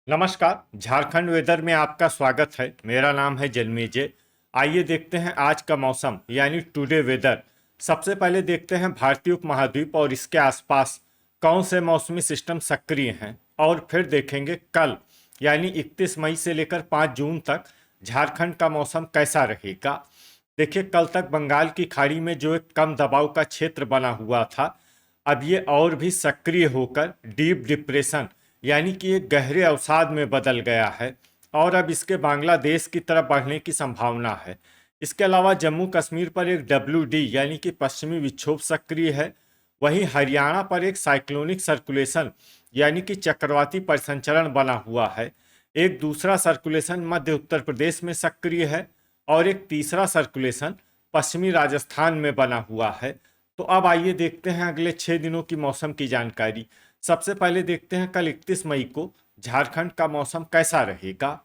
नमस्कार। झारखंड वेदर में आपका स्वागत है। मेरा नाम है जन्मेजय। आइए देखते हैं आज का मौसम यानी टुडे वेदर। सबसे पहले देखते हैं भारतीय उपमहाद्वीप और इसके आसपास कौन से मौसमी सिस्टम सक्रिय हैं, और फिर देखेंगे कल यानी 31 मई से लेकर 5 जून तक झारखंड का मौसम कैसा रहेगा। देखिए, कल तक बंगाल की खाड़ी में जो एक कम दबाव का क्षेत्र बना हुआ था, अब ये और भी सक्रिय होकर डीप डिप्रेशन यानी कि एक गहरे अवसाद में बदल गया है और अब इसके बांग्लादेश की तरफ बढ़ने की संभावना है। इसके अलावा जम्मू कश्मीर पर एक WD यानी कि पश्चिमी विक्षोभ सक्रिय है। वहीं हरियाणा पर एक साइक्लोनिक सर्कुलेशन यानी कि चक्रवाती परिसंचरण बना हुआ है। एक दूसरा सर्कुलेशन मध्य उत्तर प्रदेश में सक्रिय है और एक तीसरा सर्कुलेशन पश्चिमी राजस्थान में बना हुआ है। तो अब आइए देखते हैं अगले 6 दिनों की मौसम की जानकारी। सबसे पहले देखते हैं कल 31 मई को झारखंड का मौसम कैसा रहेगा।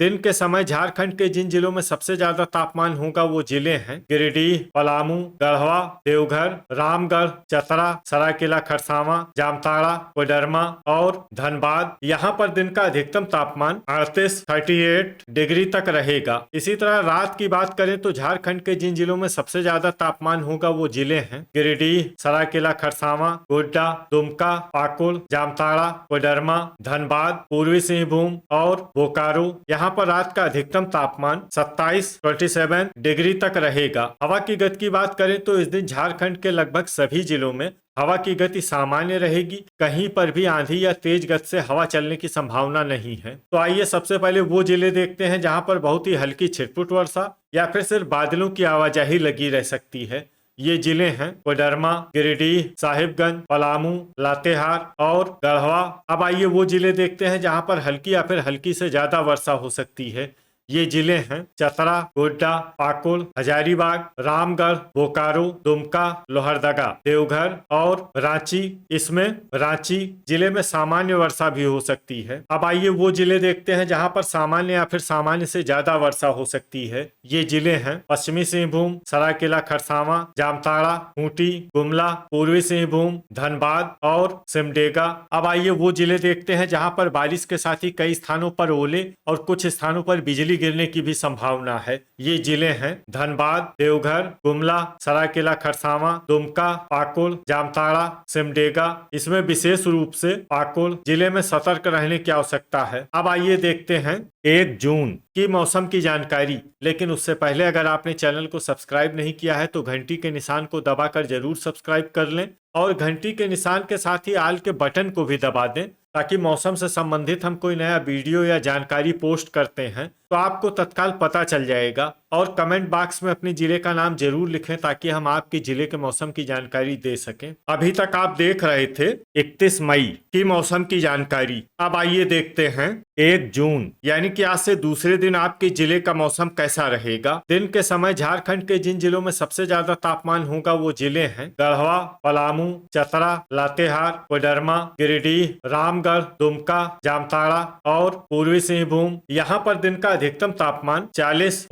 दिन के समय झारखंड के जिन जिलों में सबसे ज्यादा तापमान होगा वो जिले हैं गिरिडीह, पलामू, गढ़वा, देवघर, रामगढ़, चतरा, सरायकेला खरसावां, जामताड़ा, कोडरमा और धनबाद। यहाँ पर दिन का अधिकतम तापमान 38 डिग्री तक रहेगा। इसी तरह रात की बात करें तो झारखंड के जिन जिलों में सबसे ज्यादा तापमान होगा वो जिले हैं गिरिडीह, सरायकेला खरसावां, गोड्डा, दुमका, पाकुड़, जामताड़ा, कोडरमा, धनबाद, पूर्वी सिंहभूम और बोकारो। यहाँ पर रात का अधिकतम तापमान 27 डिग्री तक रहेगा। हवा की गति की बात करें तो इस दिन झारखंड के लगभग सभी जिलों में हवा की गति सामान्य रहेगी। कहीं पर भी आंधी या तेज गति से हवा चलने की संभावना नहीं है। तो आइए सबसे पहले वो जिले देखते हैं जहां पर बहुत ही हल्की छिटपुट वर्षा या फिर सिर्फ बादलों की आवाजाही लगी रह सकती है। ये जिले हैं कोडरमा, गिरिडीह, साहिबगंज, पलामू, लातेहार और गढ़वा। अब आइए वो जिले देखते हैं जहां पर हल्की या फिर हल्की से ज्यादा वर्षा हो सकती है। ये जिले हैं चतरा, गोड्डा, पाकुड़, हजारीबाग, रामगढ़, बोकारो, दुमका, लोहरदगा, देवघर और रांची। इसमें रांची जिले में सामान्य वर्षा भी हो सकती है। अब आइए वो जिले देखते हैं जहां पर सामान्य या फिर सामान्य से ज्यादा वर्षा हो सकती है। ये जिले हैं पश्चिमी सिंहभूम, सरायकेला खरसावां, जामताड़ा, खूंटी, गुमला, पूर्वी सिंहभूम, धनबाद और सिमडेगा। अब आइए वो जिले देखते हैं जहां पर बारिश के साथ ही कई स्थानों पर ओले और कुछ स्थानों पर बिजली गिरने की भी संभावना है। ये जिले हैं धनबाद, देवघर, गुमला, सरायकेला खरसावां, दुमका, पाकुड़, जामताड़ा, सिमडेगा। इसमें विशेष रूप से पाकुड़ जिले में सतर्क रहने की आवश्यकता है। अब आइए देखते हैं 1 जून की मौसम की जानकारी। लेकिन उससे पहले अगर आपने चैनल को सब्सक्राइब नहीं किया है तो घंटी के निशान को दबाकर जरूर सब्सक्राइब कर लें और घंटी के निशान के साथ ही आल के बटन को भी दबा दें, ताकि मौसम से संबंधित हम कोई नया वीडियो या जानकारी पोस्ट करते हैं तो आपको तत्काल पता चल जाएगा। और कमेंट बॉक्स में अपने जिले का नाम जरूर लिखें ताकि हम आपके जिले के मौसम की जानकारी दे सकें। अभी तक आप देख रहे थे 31 मई की मौसम की जानकारी। अब आइए देखते हैं 1 जून यानी कि आज से दूसरे दिन आपके जिले का मौसम कैसा रहेगा। दिन के समय झारखंड के जिन जिलों में सबसे ज्यादा तापमान होगा वो जिले हैं गढ़वा, पलामू, चतरा, लातेहार, कोडरमा, गिरिडीह, रामगढ़, दुमका, जामताड़ा और पूर्वी सिंहभूम। यहाँ पर दिन का अधिकतम तापमान 40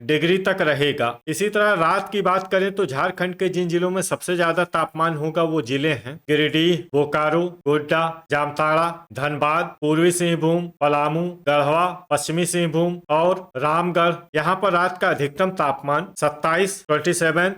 डिग्री तक रहेगा। इसी तरह रात की बात करें तो झारखंड के जिन जिलों में सबसे ज्यादा तापमान होगा वो जिले हैं गिरिडीह, बोकारो, गोड्डा, जामताड़ा, धनबाद, पूर्वी सिंहभूम, पलामू, गढ़वा, पश्चिमी सिंहभूम और रामगढ़। यहाँ पर रात का अधिकतम तापमान 27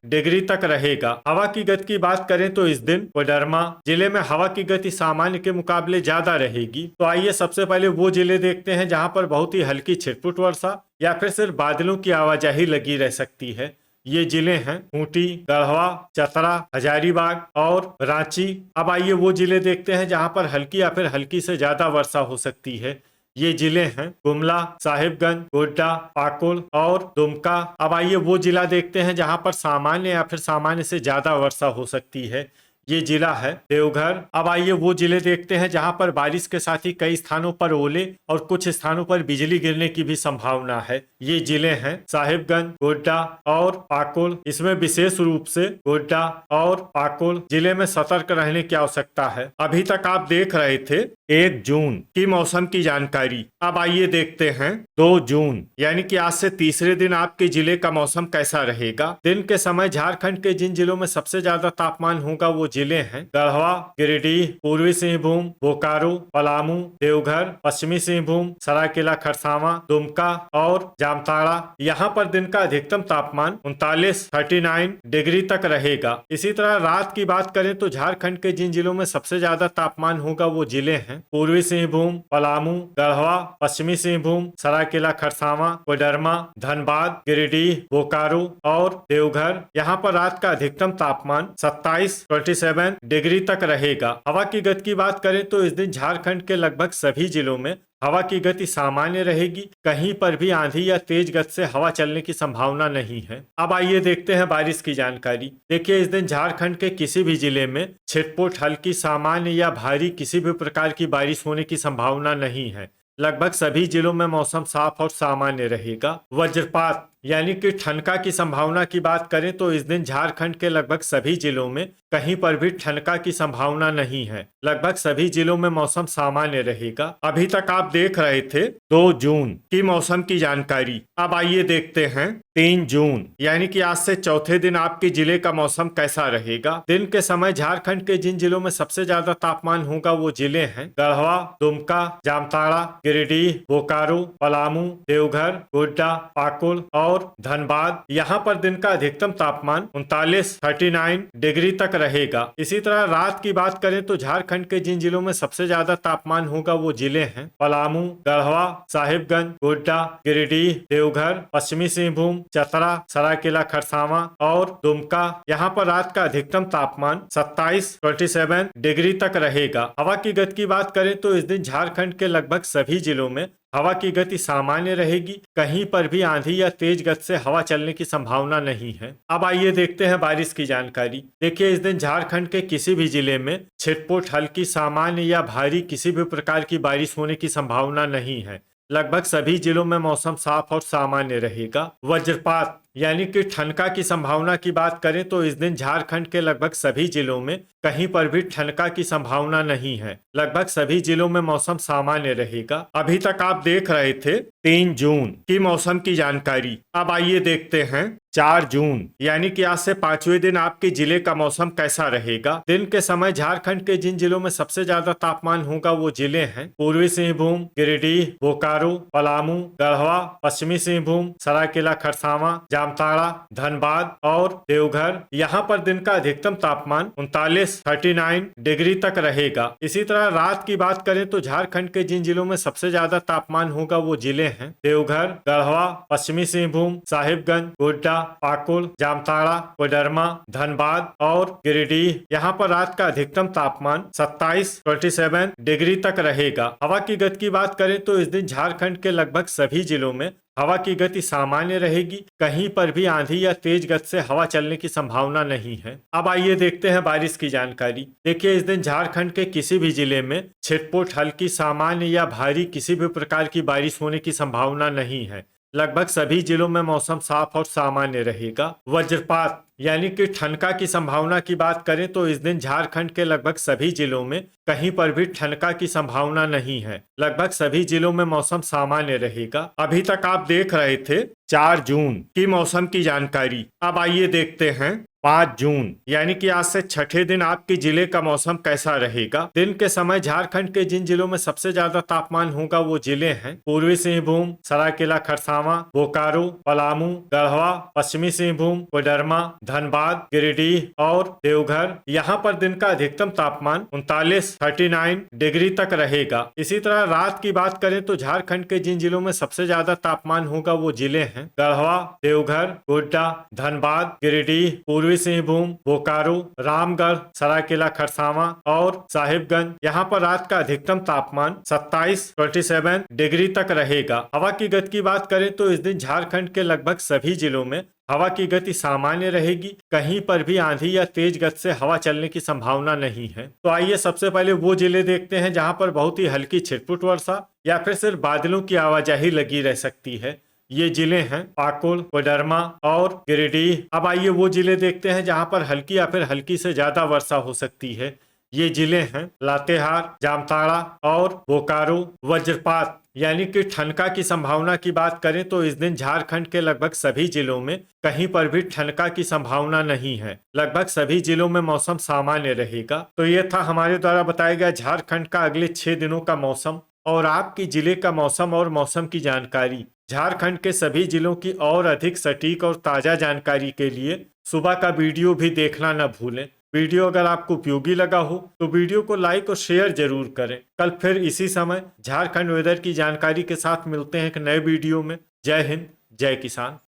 डिग्री तक रहेगा। हवा की गति की बात करें तो इस दिन कोडरमा जिले में हवा की गति सामान्य के मुकाबले ज्यादा रहेगी। तो आइए सबसे पहले वो जिले देखते हैं जहां पर बहुत ही हल्की छिटपुट वर्षा या फिर सिर्फ बादलों की आवाजाही लगी रह सकती है। ये जिले हैं खूंटी, गढ़वा, चतरा, हजारीबाग और रांची। अब आइए वो जिले देखते हैं जहां पर हल्की या फिर हल्की से ज्यादा वर्षा हो सकती है। ये जिले हैं गुमला, साहिबगंज, गोड्डा, पाकुड़ और दुमका। अब आइए वो जिला देखते हैं जहां पर सामान्य या फिर सामान्य से ज्यादा वर्षा हो सकती है। ये जिला है देवघर। अब आइए वो जिले देखते हैं जहां पर बारिश के साथ ही कई स्थानों पर ओले और कुछ स्थानों पर बिजली गिरने की भी संभावना है। ये जिले हैं साहिबगंज, गोड्डा और पाकुड़। इसमें विशेष रूप से गोड्डा और पाकुड़ जिले में सतर्क रहने की आवश्यकता है। अभी तक आप देख रहे थे 1 जून की मौसम की जानकारी। अब आइए देखते हैं 2 जून यानी कि आज से तीसरे दिन आपके जिले का मौसम कैसा रहेगा। दिन के समय झारखंड के जिन जिलों में सबसे ज्यादा तापमान होगा वो जिले हैं गढ़वा, गिरिडीह, पूर्वी सिंहभूम, बोकारो, पलामू, देवघर, पश्चिमी सिंहभूम, सरायकेला खरसावां, दुमका और जामताड़ा। यहाँ पर दिन का अधिकतम तापमान 39 डिग्री तक रहेगा। इसी तरह रात की बात करें तो झारखंड के जिन जिलों में सबसे ज्यादा तापमान होगा वो जिले हैं पूर्वी सिंहभूम, पलामू, गढ़वा, पश्चिमी सिंहभूम, सरायकेला खरसावां, कोडरमा, धनबाद, गिरिडीह, बोकारो और देवघर। यहाँ पर रात का अधिकतम तापमान 27 डिग्री तक रहेगा। हवा की गति की बात करें तो इस दिन झारखंड के लगभग सभी जिलों में हवा की गति सामान्य रहेगी। कहीं पर भी आंधी या तेज गति से हवा चलने की संभावना नहीं है। अब आइए देखते हैं बारिश की जानकारी। देखिए, इस दिन झारखंड के किसी भी जिले में छिटपुट, हल्की, सामान्य या भारी किसी भी प्रकार की बारिश होने की संभावना नहीं है। लगभग सभी जिलों में मौसम साफ और सामान्य रहेगा। वज्रपात यानी कि ठनका की संभावना की बात करें तो इस दिन झारखंड के लगभग सभी जिलों में कहीं पर भी ठनका की संभावना नहीं है। लगभग सभी जिलों में मौसम सामान्य रहेगा। अभी तक आप देख रहे थे 2 जून की मौसम की जानकारी। अब आइए देखते हैं 3 जून यानी कि आज से चौथे दिन आपके जिले का मौसम कैसा रहेगा। दिन के समय झारखंड के जिन जिलों में सबसे ज्यादा तापमान होगा वो जिले हैं गढ़वा, दुमका, जामताड़ा, गिरिडीह, बोकारो, पलामू, देवघर, गोड्डा, पाकुड़ और धनबाद। यहाँ पर दिन का अधिकतम तापमान 39 डिग्री तक रहेगा। इसी तरह रात की बात करें तो झारखंड के जिन जिलों में सबसे ज्यादा तापमान होगा वो जिले हैं पलामू, गढ़वा, साहिबगंज, गोड्डा, गिरिडीह, देवघर, पश्चिमी सिंहभूम, चतरा, सरायकेला खरसावां और दुमका। यहाँ पर रात का अधिकतम तापमान 27 डिग्री तक रहेगा। हवा की गति की बात करें तो इस दिन झारखंड के लगभग सभी जिलों में हवा की गति सामान्य रहेगी। कहीं पर भी आंधी या तेज गति से हवा चलने की संभावना नहीं है। अब आइए देखते हैं बारिश की जानकारी। देखिए, इस दिन झारखंड के किसी भी जिले में छिटपुट, हल्की, सामान्य या भारी किसी भी प्रकार की बारिश होने की संभावना नहीं है। लगभग सभी जिलों में मौसम साफ और सामान्य रहेगा। वज्रपात यानी कि ठनका की संभावना की बात करें तो इस दिन झारखंड के लगभग सभी जिलों में कहीं पर भी ठनका की संभावना नहीं है। लगभग सभी जिलों में मौसम सामान्य रहेगा। अभी तक आप देख रहे थे 3 जून की मौसम की जानकारी। अब आइए देखते हैं 4 जून यानी कि आज से 5वें दिन आपके जिले का मौसम कैसा रहेगा। दिन के समय झारखंड के जिन जिलों में सबसे ज्यादा तापमान होगा वो जिले हैं पूर्वी सिंहभूम, गिरिडीह, बोकारो, पलामू, गढ़वा, पश्चिमी सिंहभूम, सरायकेला खरसावां, जामताड़ा, धनबाद और देवघर। यहाँ पर दिन का अधिकतम तापमान 39 डिग्री तक रहेगा। इसी तरह रात की बात करें तो झारखंड के जिन जिलों में सबसे ज्यादा तापमान होगा वो जिले हैं देवघर, गढ़वा, पश्चिमी सिंहभूम, साहिबगंज, गोड्डा, पाकुड़, जामताड़ा, कोडरमा, धनबाद और गिरिडीह। यहाँ पर रात का अधिकतम तापमान 27 डिग्री तक रहेगा। हवा की गति की बात करें तो इस दिन झारखंड के लगभग सभी जिलों में हवा की गति सामान्य रहेगी। कहीं पर भी आंधी या तेज गति से हवा चलने की संभावना नहीं है। अब आइए देखते हैं बारिश की जानकारी। देखिए, इस दिन झारखंड के किसी भी जिले में छिटपुट, हल्की, सामान्य या भारी किसी भी प्रकार की बारिश होने की संभावना नहीं है। लगभग सभी जिलों में मौसम साफ और सामान्य रहेगा। वज्रपात यानी कि ठनका की संभावना की बात करें तो इस दिन झारखंड के लगभग सभी जिलों में कहीं पर भी ठनका की संभावना नहीं है। लगभग सभी जिलों में मौसम सामान्य रहेगा। अभी तक आप देख रहे थे 4 जून की मौसम की जानकारी। अब आइए देखते हैं 5 जून यानी कि आज से छठे दिन आपके जिले का मौसम कैसा रहेगा। दिन के समय झारखंड के जिन जिलों में सबसे ज्यादा तापमान होगा वो जिले हैं पूर्वी सिंहभूम, सरायकेला खरसावां, बोकारो, पलामू, गढ़वा, पश्चिमी सिंहभूम, कोडरमा, धनबाद, गिरिडीह और देवघर। यहाँ पर दिन का अधिकतम तापमान 39 डिग्री तक रहेगा। इसी तरह रात की बात करें तो झारखंड के जिन जिलों में सबसे ज्यादा तापमान होगा वो जिले हैं गढ़वा, देवघर, गोड्डा, धनबाद, गिरिडीह, पूर्वी सिंहभूम, बोकारो, रामगढ़, सरायकेला खरसावां और साहिबगंज। यहाँ पर रात का अधिकतम तापमान 27 डिग्री तक रहेगा। हवा की गति की बात करें तो इस दिन झारखंड के लगभग सभी जिलों में हवा की गति सामान्य रहेगी। कहीं पर भी आंधी या तेज गति से हवा चलने की संभावना नहीं है। तो आइए सबसे पहले वो जिले देखते हैं जहां पर बहुत ही हल्की छिटपुट वर्षा या फिर सिर्फ बादलों की आवाजाही लगी रह सकती है। ये जिले हैं पाकुड़, कोडरमा और गिरिडीह। अब आइए वो जिले देखते हैं जहां पर हल्की या फिर हल्की से ज्यादा वर्षा हो सकती है। ये जिले हैं लातेहार, जामताड़ा और बोकारो। वज्रपात यानी कि ठनका की संभावना की बात करें तो इस दिन झारखंड के लगभग सभी जिलों में कहीं पर भी ठनका की संभावना नहीं है। लगभग सभी जिलों में मौसम सामान्य रहेगा। तो ये था हमारे द्वारा बताया गया झारखंड का अगले 6 दिनों का मौसम और आपकी जिले का मौसम और मौसम की जानकारी। झारखंड के सभी जिलों की और अधिक सटीक और ताजा जानकारी के लिए सुबह का वीडियो भी देखना न भूलें। वीडियो अगर आपको उपयोगी लगा हो तो वीडियो को लाइक और शेयर जरूर करें। कल फिर इसी समय झारखंड वेदर की जानकारी के साथ मिलते हैं एक नए वीडियो में। जय हिंद, जय किसान।